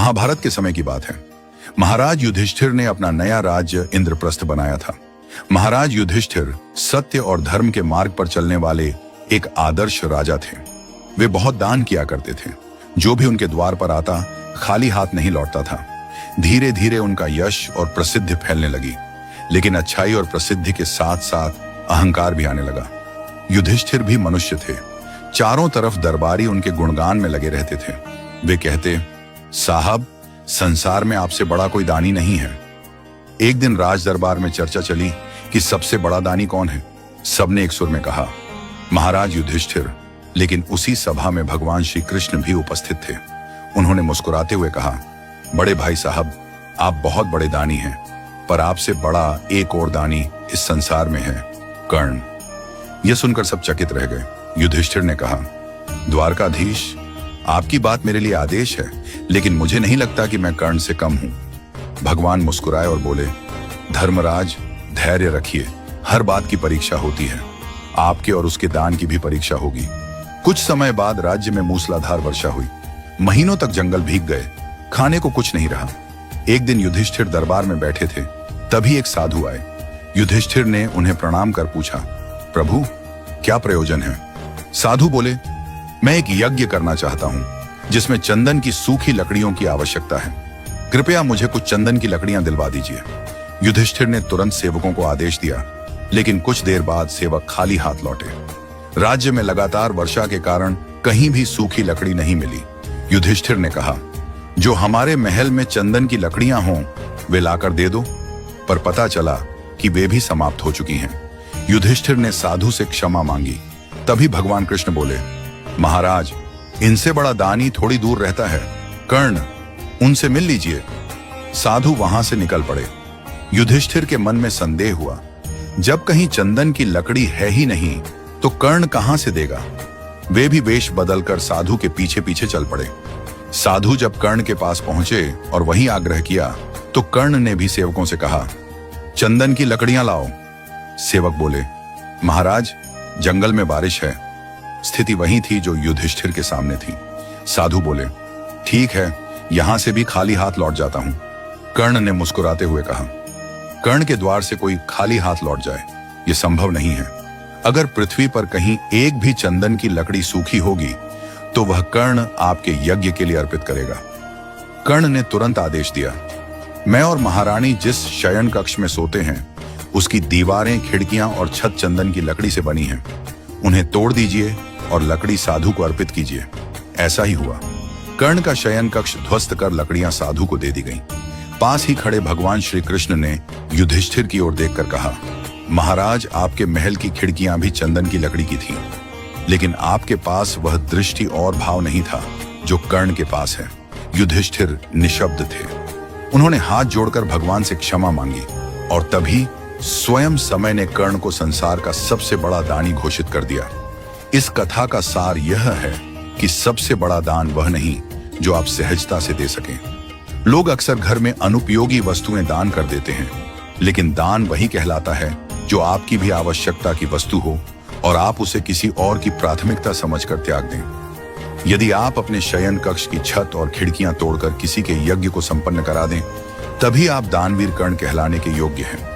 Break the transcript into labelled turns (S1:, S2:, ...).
S1: महाभारत के समय की बात है। महाराज युधिष्ठिर ने अपना नया राज्य इंद्रप्रस्थ बनाया था। महाराज युधिष्ठिर सत्य और धर्म के मार्ग पर चलने वाले एक आदर्श राजा थे। वे बहुत दान किया करते थे। जो भी उनके द्वार पर आता खाली हाथ नहीं लौटता था। धीरे धीरे उनका यश और प्रसिद्धि फैलने लगी, लेकिन अच्छाई और प्रसिद्धि के साथ साथ अहंकार भी आने लगा। युधिष्ठिर भी मनुष्य थे। चारों तरफ दरबारी उनके गुणगान में लगे रहते थे। वे कहते, साहब, संसार में आपसे बड़ा कोई दानी नहीं है। एक दिन राज दरबार में चर्चा चली कि सबसे बड़ा दानी कौन है। सबने एक सुर में कहा, महाराज युधिष्ठिर। लेकिन उसी सभा में भगवान श्री कृष्ण भी उपस्थित थे। उन्होंने मुस्कुराते हुए कहा, बड़े भाई साहब, आप बहुत बड़े दानी हैं, पर आपसे बड़ा एक और दानी इस संसार में है, कर्ण। यह सुनकर सब चकित रह गए। युधिष्ठिर ने कहा, द्वारकाधीश, आपकी बात मेरे लिए आदेश है, लेकिन मुझे नहीं लगता कि मैं कर्ण से कम हूं। भगवान मुस्कुराए और बोले, धर्मराज, धैर्य रखिए। हर बात की परीक्षा होती है। आपके और उसके दान की भी परीक्षा होगी। कुछ समय बाद राज्य में मूसलाधार वर्षा हुई। महीनों तक जंगल भीग गए। खाने को कुछ नहीं रहा। एक दिन युधिष्ठिर दरबार में बैठे थे, तभी एक साधु आए। युधिष्ठिर ने उन्हें प्रणाम कर पूछा, प्रभु, क्या प्रयोजन है? साधु बोले, मैं एक यज्ञ करना चाहता हूं जिसमें चंदन की सूखी लकड़ियों की आवश्यकता है। कृपया मुझे कुछ चंदन की लकड़ियां दिलवा दीजिए। युधिष्ठिर ने तुरंत सेवकों को आदेश दिया, लेकिन कुछ देर बाद सेवक खाली हाथ लौटे। राज्य में लगातार वर्षा के कारण कहीं भी सूखी लकड़ी नहीं मिली। युधिष्ठिर ने कहा, जो हमारे महल में चंदन की लकड़ियां हों वे लाकर दे दो। पर पता चला कि वे भी समाप्त हो चुकी हैं। युधिष्ठिर ने साधु से क्षमा मांगी। तभी भगवान कृष्ण बोले, महाराज, इनसे बड़ा दानी थोड़ी दूर रहता है, कर्ण, उनसे मिल लीजिए। साधु वहां से निकल पड़े। युधिष्ठिर के मन में संदेह हुआ, जब कहीं चंदन की लकड़ी है ही नहीं तो कर्ण कहां से देगा। वे भी वेश बदलकर साधु के पीछे पीछे चल पड़े। साधु जब कर्ण के पास पहुंचे और वहीं आग्रह किया तो कर्ण ने भी सेवकों से कहा, चंदन की लकड़ियां लाओ। सेवक बोले, महाराज, जंगल में बारिश है। स्थिति वही थी जो युधिष्ठिर के सामने थी। साधु बोले, ठीक है, यहां से भी खाली हाथ लौट जाता हूं। कर्ण ने मुस्कुराते हुए कहा, कर्ण के द्वार से कोई खाली हाथ लौट जाए, यह संभव नहीं है। अगर पृथ्वी पर कहीं एक भी चंदन की लकड़ी सूखी होगी तो वह कर्ण आपके यज्ञ के लिए अर्पित करेगा। कर्ण ने तुरंत आदेश दिया, मैं और महारानी जिस शयन कक्ष में सोते हैं उसकी दीवारें, खिड़कियां और छत चंदन की लकड़ी से बनी हैं। उन्हें तोड़ दीजिए और लकड़ी साधु को अर्पित कीजिए। ऐसा ही हुआ। कर्ण का शयन कक्ष ध्वस्त कर लकड़ियां साधु को दे दी गईं। पास ही खड़े भगवान श्री कृष्ण ने युधिष्ठिर की ओर देखकर कहा, महाराज, आपके महल की खिड़कियां भी चंदन की लकड़ी की थीं, लेकिन आपके पास वह दृष्टि और भाव नहीं था जो कर्ण के पास है। युधिष्ठिर निशब्द थे। उन्होंने हाथ जोड़कर भगवान से क्षमा मांगी और तभी स्वयं समय ने कर्ण को संसार का सबसे बड़ा दानी घोषित कर दिया। इस कथा का सार यह है कि सबसे बड़ा दान वह नहीं जो आप सहजता से दे सकें। लोग अक्सर घर में अनुपयोगी वस्तुएं दान कर देते हैं, लेकिन दान वही कहलाता है जो आपकी भी आवश्यकता की वस्तु हो और आप उसे किसी और की प्राथमिकता समझकर त्याग दें। यदि आप अपने शयन कक्ष की छत और खिड़कियां तोड़कर किसी के यज्ञ को संपन्न करा दें, तभी आप दानवीर कर्ण कहलाने के योग्य हैं।